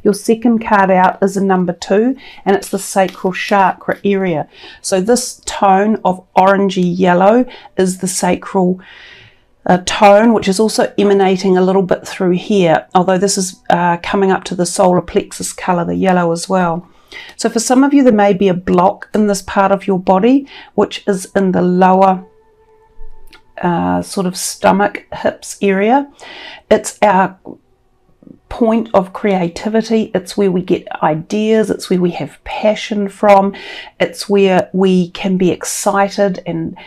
Your second card out is a number 2, and it's the sacral chakra area. So this tone of orangey yellow is the sacral tone, which is also emanating a little bit through here, although this is coming up to the solar plexus color, the yellow as well. So for some of you, there may be a block in this part of your body, which is in the lower sort of stomach, hips area. It's our point of creativity. It's where we get ideas. It's where we have passion from. It's where we can be excited and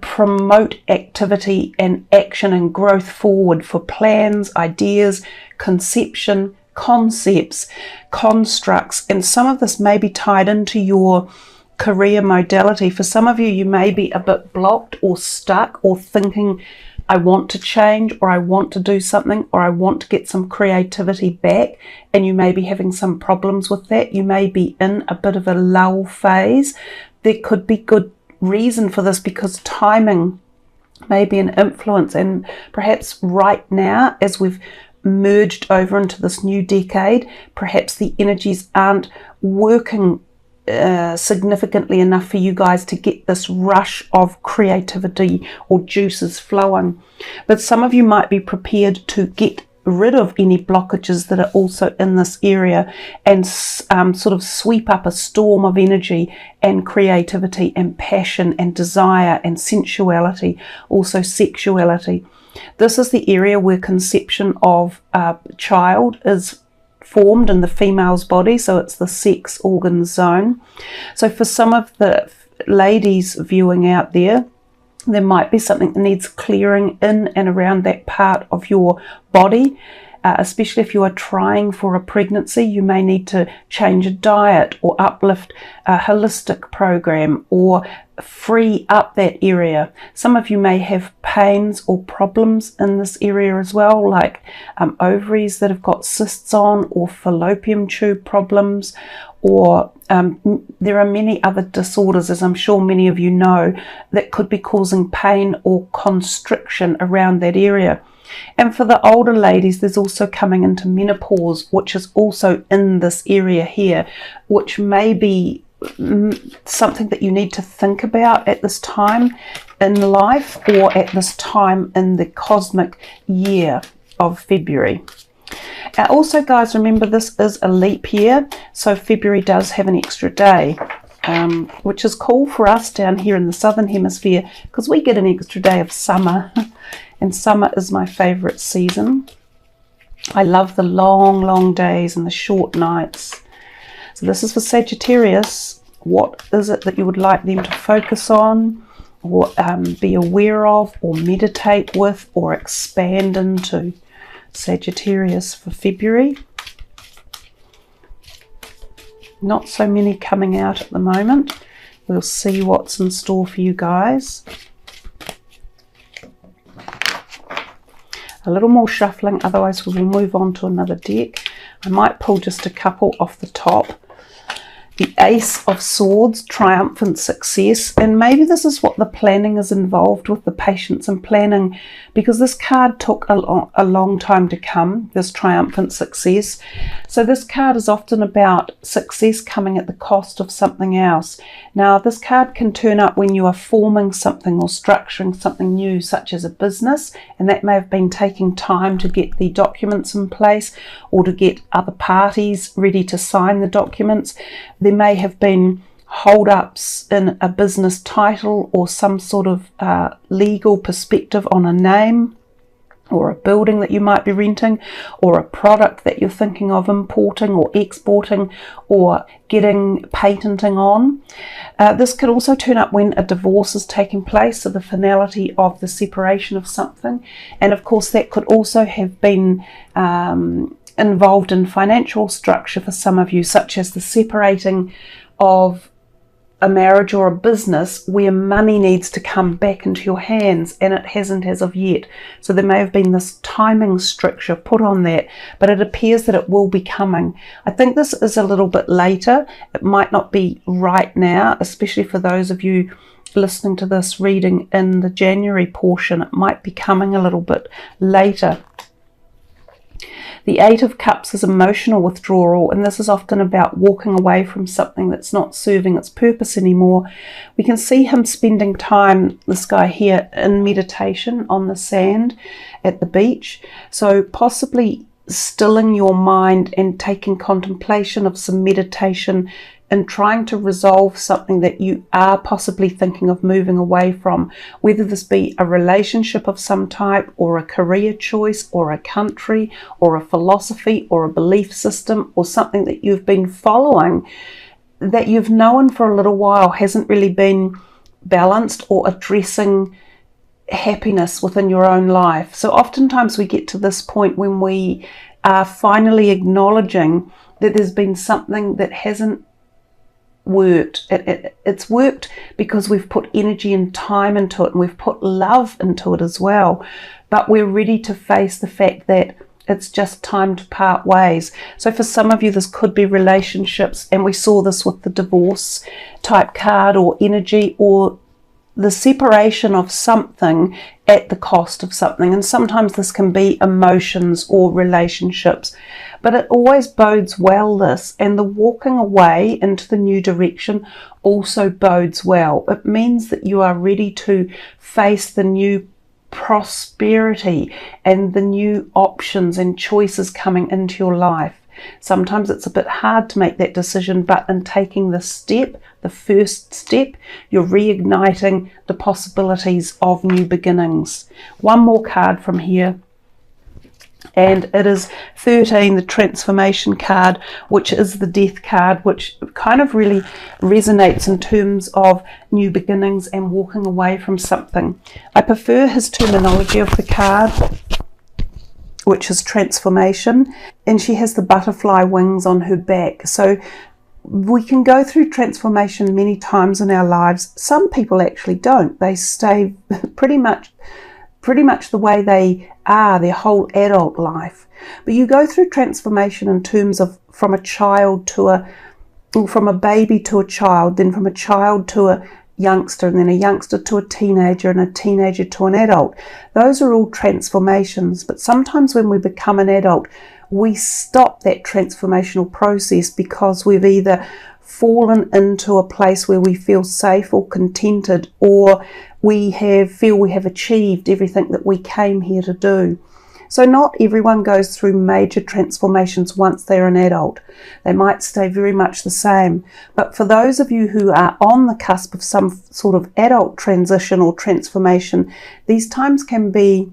promote activity and action and growth forward for plans, ideas, conception, concepts, constructs. And some of this may be tied into your career modality. For some of you, you may be a bit blocked or stuck or thinking, I want to change, or I want to do something, or I want to get some creativity back, and you may be having some problems with that. You may be in a bit of a lull phase. There could be good reason for this, because timing may be an influence, and perhaps right now, as we've merged over into this new decade, perhaps the energies aren't working significantly enough for you guys to get this rush of creativity or juices flowing. But some of you might be prepared to get rid of any blockages that are also in this area and sort of sweep up a storm of energy and creativity and passion and desire and sensuality, also sexuality. This is the area where conception of a child is formed in the female's body, so it's the sex organ zone. So for some of the ladies viewing out there, there might be something that needs clearing in and around that part of your body, especially if you are trying for a pregnancy. You may need to change a diet or uplift a holistic program or free up that area. Some of you may have pains or problems in this area as well, like ovaries that have got cysts on, or fallopian tube problems, or there are many other disorders, as I'm sure many of you know, that could be causing pain or constriction around that area. And for the older ladies, there's also coming into menopause, which is also in this area here, which may be something that you need to think about at this time in life, or at this time in the cosmic year of February. Also, guys, remember this is a leap year, so February does have an extra day, which is cool for us down here in the southern hemisphere, because we get an extra day of summer, and summer is my favorite season. I love the long days and the short nights. So this is for Sagittarius. What is it that you would like them to focus on, or be aware of, or meditate with, or expand into? Sagittarius for February. Not so many coming out at the moment. We'll see what's in store for you guys. A little more shuffling, otherwise we will move on to another deck. I might pull just a couple off the top. The Ace of Swords, triumphant success, and maybe this is what the planning is involved with, the patience and planning, because this card took a long time to come, this triumphant success. So this card is often about success coming at the cost of something else. Now this card can turn up when you are forming something or structuring something new, such as a business, and that may have been taking time to get the documents in place or to get other parties ready to sign the documents. There may have been hold-ups in a business title or some sort of legal perspective on a name, or a building that you might be renting, or a product that you're thinking of importing or exporting or getting patenting on. This could also turn up when a divorce is taking place, so the finality of the separation of something. And of course that could also have been involved in financial structure for some of you, such as the separating of a marriage or a business where money needs to come back into your hands, and it hasn't as of yet. So there may have been this timing stricture put on that, but it appears that it will be coming. I think this is a little bit later. It might not be right now, especially for those of you listening to this reading in the January portion. It might be coming a little bit later. The Eight of Cups is emotional withdrawal, and this is often about walking away from something that's not serving its purpose anymore. We can see him spending time, this guy here, in meditation on the sand at the beach. So possibly stilling your mind and taking contemplation of some meditation and trying to resolve something that you are possibly thinking of moving away from, whether this be a relationship of some type, or a career choice, or a country, or a philosophy, or a belief system, or something that you've been following that you've known for a little while hasn't really been balanced or addressing happiness within your own life. So oftentimes we get to this point when we are finally acknowledging that there's been something that hasn't worked. It's worked because we've put energy and time into it, and we've put love into it as well, but we're ready to face the fact that it's just time to part ways. So for some of you, this could be relationships, and we saw this with the divorce type card or energy, or the separation of something at the cost of something. And sometimes this can be emotions or relationships, but it always bodes well, this. And the walking away into the new direction also bodes well. It means that you are ready to face the new prosperity and the new options and choices coming into your life. Sometimes it's a bit hard to make that decision, but in taking this step, the first step, you're reigniting the possibilities of new beginnings. One more card from here, and it is 13, the transformation card, which is the death card, which kind of really resonates in terms of new beginnings and walking away from something. I prefer his terminology of the card, which is transformation, and she has the butterfly wings on her back. So we can go through transformation many times in our lives. Some people actually don't. They stay pretty much the way they are their whole adult life. But you go through transformation in terms of from a baby to a child, then from a child to a youngster, and then a youngster to a teenager, and a teenager to an adult. Those are all transformations, but sometimes when we become an adult, we stop that transformational process because we've either fallen into a place where we feel safe or contented, or we feel we have achieved everything that we came here to do. So not everyone goes through major transformations once they're an adult. They might stay very much the same. But for those of you who are on the cusp of some sort of adult transition or transformation, these times can be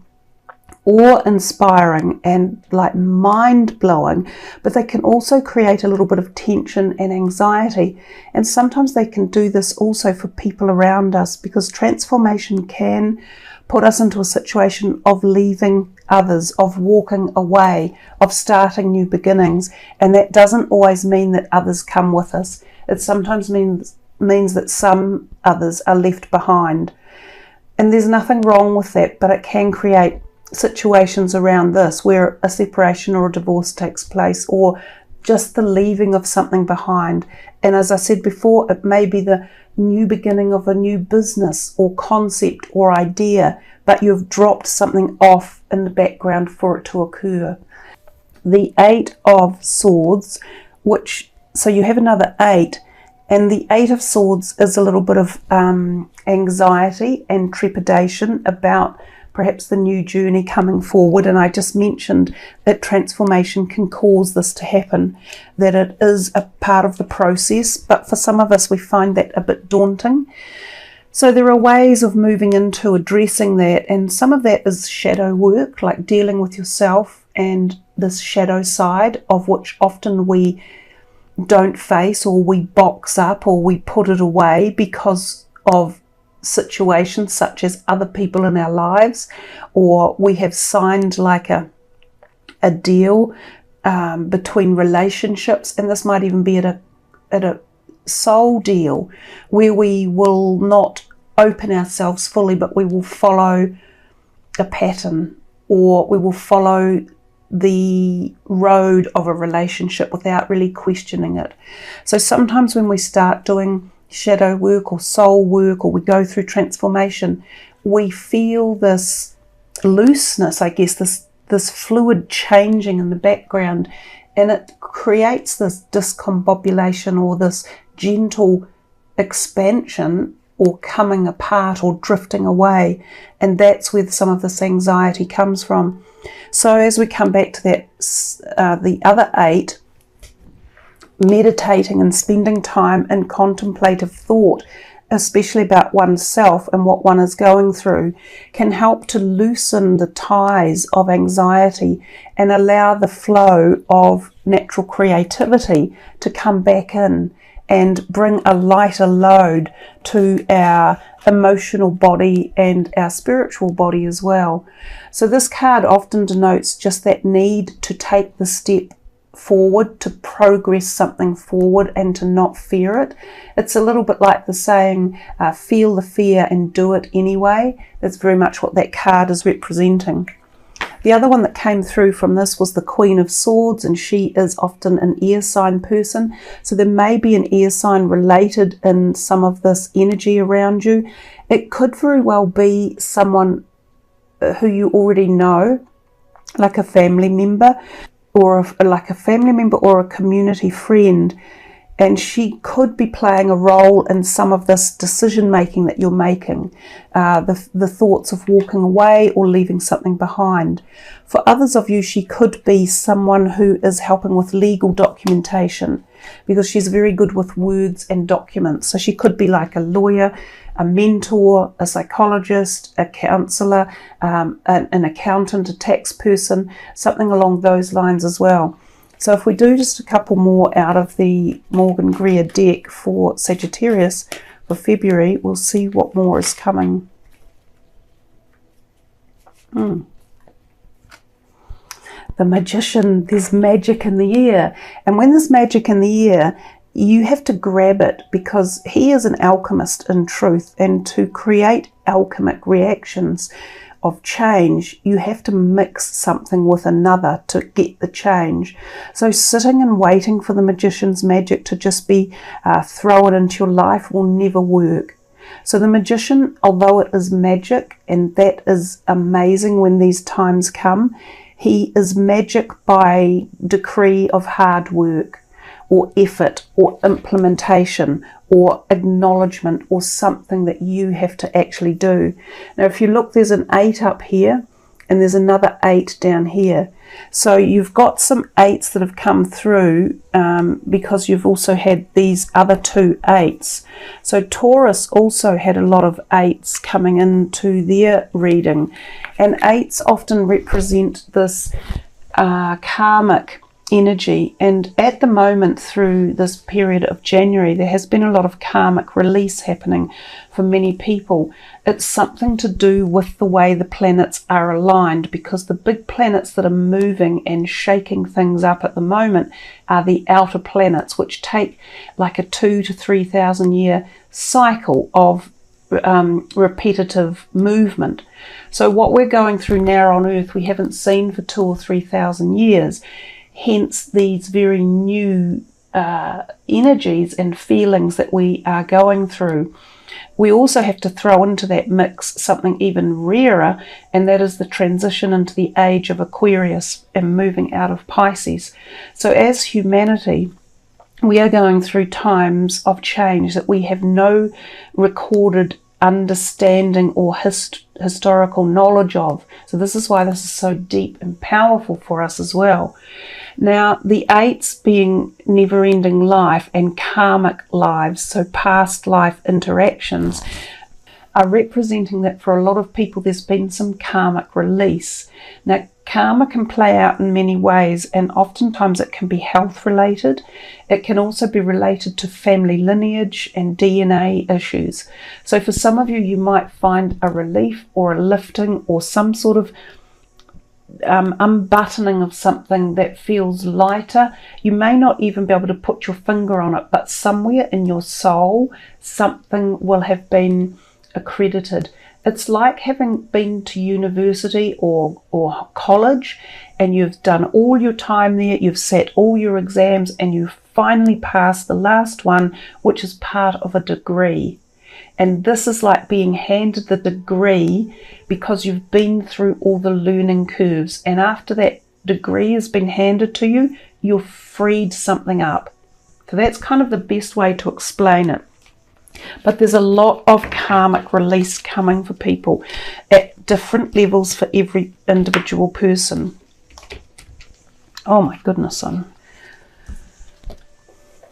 awe-inspiring and like mind-blowing, but they can also create a little bit of tension and anxiety. And sometimes they can do this also for people around us, because transformation can put us into a situation of leaving others, of walking away, of starting new beginnings. And that doesn't always mean that others come with us. It sometimes means that some others are left behind. And there's nothing wrong with that, but it can create situations around this where a separation or a divorce takes place, or just the leaving of something behind. And as I said before, it may be the new beginning of a new business or concept or idea, but you've dropped something off in the background for it to occur. The Eight of Swords, so you have another 8, and the 8 of Swords is a little bit of anxiety and trepidation about perhaps the new journey coming forward. And I just mentioned that transformation can cause this to happen, that it is a part of the process, but for some of us we find that a bit daunting. So there are ways of moving into addressing that, and some of that is shadow work, like dealing with yourself and this shadow side, of which often we don't face, or we box up, or we put it away because of situations such as other people in our lives, or we have signed like a deal between relationships, and this might even be at a soul deal where we will not open ourselves fully, but we will follow a pattern, or we will follow the road of a relationship without really questioning it. So sometimes when we start doing shadow work or soul work, or we go through transformation, we feel this looseness, I guess, this this fluid changing in the background, and it creates this discombobulation or this gentle expansion or coming apart or drifting away, and that's where some of this anxiety comes from. So as we come back to that, the other 8, meditating and spending time in contemplative thought, especially about oneself and what one is going through, can help to loosen the ties of anxiety and allow the flow of natural creativity to come back in and bring a lighter load to our emotional body and our spiritual body as well. So this card often denotes just that need to take the step forward, to progress something forward and to not fear it. It's a little bit like the saying, feel the fear and do it anyway. That's very much what that card is representing. The other one that came through from this was the Queen of Swords, and she is often an air sign person. So there may be an air sign related in some of this energy around you. It could very well be someone who you already know, like a family member, or a community friend, and she could be playing a role in some of this decision making that you're making, the thoughts of walking away or leaving something behind. For others of you, she could be someone who is helping with legal documentation, because she's very good with words and documents. So she could be like a lawyer, a mentor, a psychologist, a counsellor, an accountant, a tax person, something along those lines as well. So if we do just a couple more out of the Morgan Greer deck for Sagittarius for February, we'll see what more is coming. The Magician, there's magic in the air. And when there's magic in the air, you have to grab it, because he is an alchemist in truth, and to create alchemic reactions of change, you have to mix something with another to get the change. So sitting and waiting for the Magician's magic to just be thrown into your life will never work. So the Magician, although it is magic, and that is amazing when these times come, he is magic by decree of hard work, or effort, or implementation, or acknowledgement, or something that you have to actually do. Now if you look, there's an 8 up here, and there's another 8 down here. So you've got some 8s that have come through, because you've also had these other 2 8s. So Taurus also had a lot of 8s coming into their reading, and 8s often represent this karmic energy, and at the moment through this period of January there has been a lot of karmic release happening for many people. It's something to do with the way the planets are aligned, because the big planets that are moving and shaking things up at the moment are the outer planets, which take like a 2,000 to 3,000 year cycle of repetitive movement. So what we're going through now on Earth we haven't seen for 2,000 or 3,000 years. Hence these very new energies and feelings that we are going through. We also have to throw into that mix something even rarer, and that is the transition into the age of Aquarius and moving out of Pisces. So as humanity, we are going through times of change that we have no recorded understanding or historical knowledge of. So this is why this is so deep and powerful for us as well. Now the 8s being never-ending life and karmic lives, so past life interactions, are representing that for a lot of people there's been some karmic release. Now karma can play out in many ways, and oftentimes it can be health related. It can also be related to family lineage and DNA issues. So for some of you, you might find a relief or a lifting or some sort of unbuttoning of something that feels lighter. You may not even be able to put your finger on it, but somewhere in your soul something will have been accredited. It's like having been to university or college, and you've done all your time there, you've sat all your exams, and you've finally passed the last one, which is part of a degree. And this is like being handed the degree because you've been through all the learning curves. And after that degree has been handed to you, you've freed something up. So that's kind of the best way to explain it. But there's a lot of karmic release coming for people at different levels for every individual person. Oh my goodness,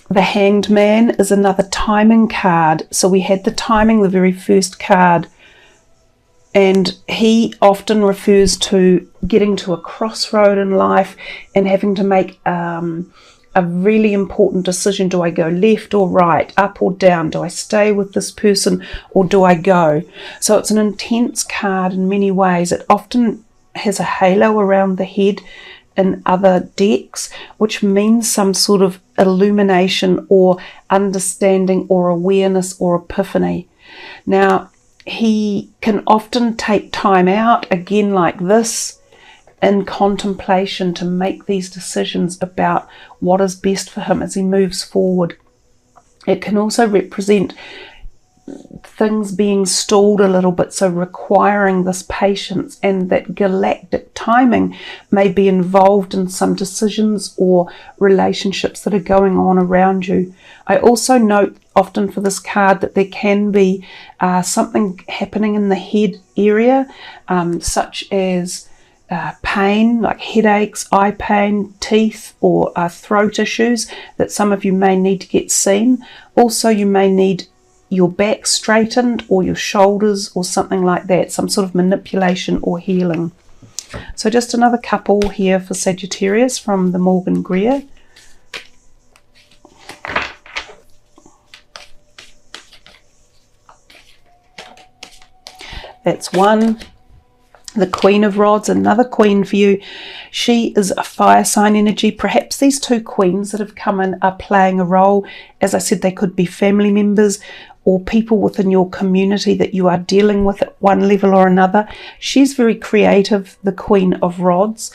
the Hanged Man is another timing card. So we had the timing, the very first card, and he often refers to getting to a crossroad in life and having to make a really important decision. Do I go left or right, up or down? Do I stay with this person or do I go? So it's an intense card in many ways. It often has a halo around the head in other decks, which means some sort of illumination or understanding or awareness or epiphany. Now, he can often take time out, again like this, in contemplation to make these decisions about what is best for him as he moves forward. It can also represent things being stalled a little bit, so requiring this patience, and that galactic timing may be involved in some decisions or relationships that are going on around you. I also note often for this card that there can be something happening in the head area, such as pain, like headaches, eye pain, teeth, or throat issues that some of you may need to get seen. Also, you may need your back straightened or your shoulders or something like that, some sort of manipulation or healing. So just another couple here for Sagittarius from the Morgan Greer. That's one. The Queen of Rods, another queen for you. She is a fire sign energy. Perhaps these two queens that have come in are playing a role. As I said, they could be family members or people within your community that you are dealing with at one level or another. She's very creative, the Queen of Rods.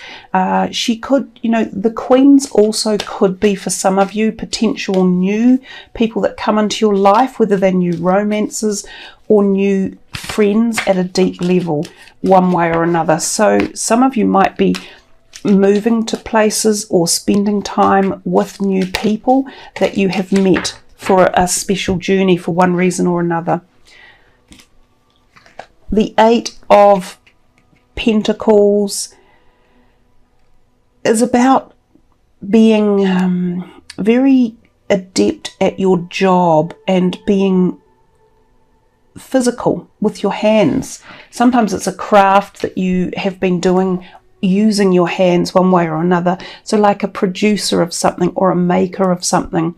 She could, the queens also could be for some of you potential new people that come into your life, whether they're new romances or new friends at a deep level, one way or another. So some of you might be moving to places or spending time with new people that you have met for a special journey for one reason or another. The Eight of Pentacles is about being very adept at your job and being physical with your hands. Sometimes it's a craft that you have been doing using your hands one way or another. So like a producer of something or a maker of something.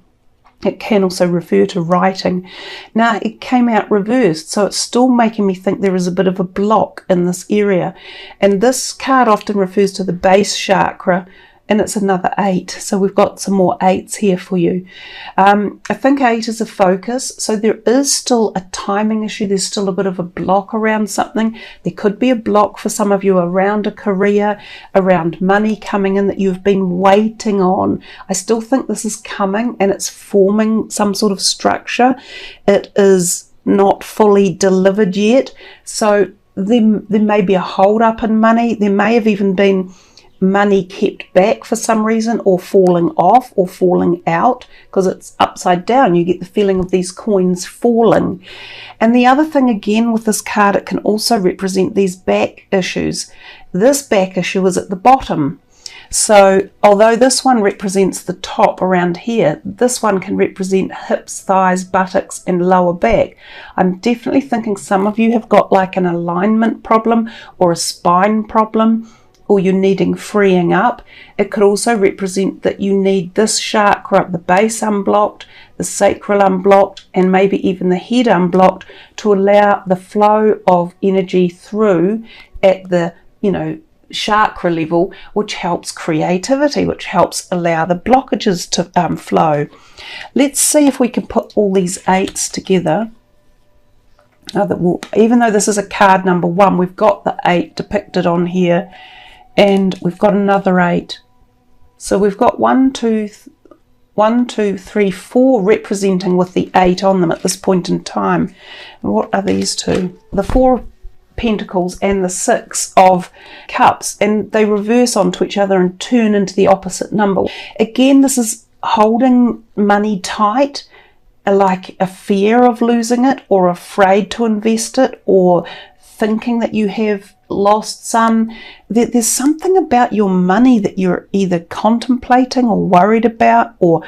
It can also refer to writing. Now, it came out reversed, so it's still making me think there is a bit of a block in this area. And this card often refers to the base chakra, and it's another 8. So we've got some more 8s here for you. I think 8 is a focus. So there is still a timing issue. There's still a bit of a block around something. There could be a block for some of you around a career, around money coming in that you've been waiting on. I still think this is coming and it's forming some sort of structure. It is not fully delivered yet. So there may be a hold up in money. There may have even been money kept back for some reason, or falling off or falling out, because it's upside down. You get the feeling of these coins falling. And the other thing again with this card, it can also represent these back issues. This back issue is at the bottom. So although this one represents the top around here, this one can represent hips, thighs, buttocks and lower back. I'm definitely thinking some of you have got like an alignment problem or a spine problem, or you're needing freeing up. It could also represent that you need this chakra up the base unblocked, the sacral unblocked, and maybe even the head unblocked to allow the flow of energy through at the, chakra level, which helps creativity, which helps allow the blockages to flow. Let's see if we can put all these 8s together. Even though this is a card number 1, we've got the 8 depicted on here. And we've got another 8. So we've got 1, 2, 1, 2, 3, 4 representing with the 8 on them at this point in time. And what are these two? The 4 of Pentacles and the 6 of Cups, and they reverse onto each other and turn into the opposite number. Again, this is holding money tight, like a fear of losing it, or afraid to invest it, or thinking that you have lost some. There's something about your money that you're either contemplating or worried about, or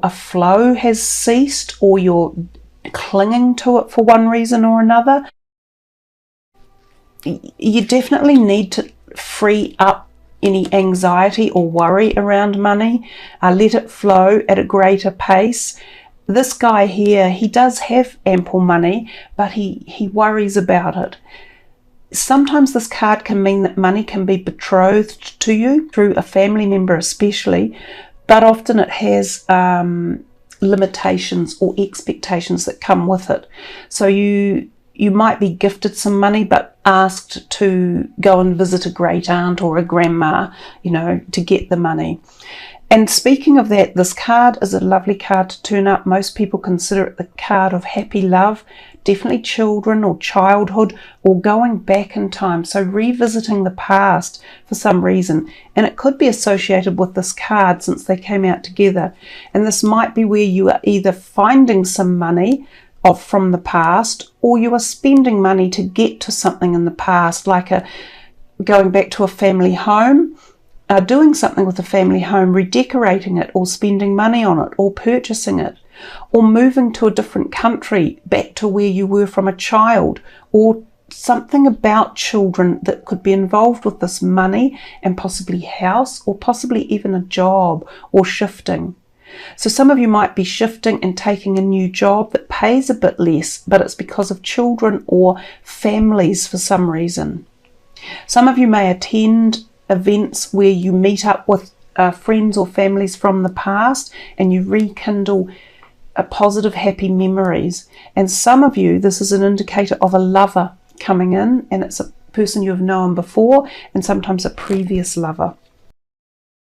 a flow has ceased, or you're clinging to it for one reason or another. You definitely need to free up any anxiety or worry around money. Let it flow at a greater pace. This guy here, he does have ample money, but he worries about it. Sometimes this card can mean that money can be betrothed to you through a family member especially, but often it has limitations or expectations that come with it. So you might be gifted some money but asked to go and visit a great aunt or a grandma, to get the money. And speaking of that, this card is a lovely card to turn up. Most people consider it the card of happy love, definitely children or childhood, or going back in time. So revisiting the past for some reason. And it could be associated with this card since they came out together. And this might be where you are either finding some money from the past, or you are spending money to get to something in the past, like going back to a family home, doing something with the family home, redecorating it, or spending money on it, or purchasing it, or moving to a different country back to where you were from a child, or something about children that could be involved with this money and possibly house, or possibly even a job, or shifting. So some of you might be shifting and taking a new job that pays a bit less, but it's because of children or families for some reason. Some of you may attend events where you meet up with friends or families from the past and you rekindle positive, happy memories. And some of you, this is an indicator of a lover coming in, and it's a person you have known before and sometimes a previous lover.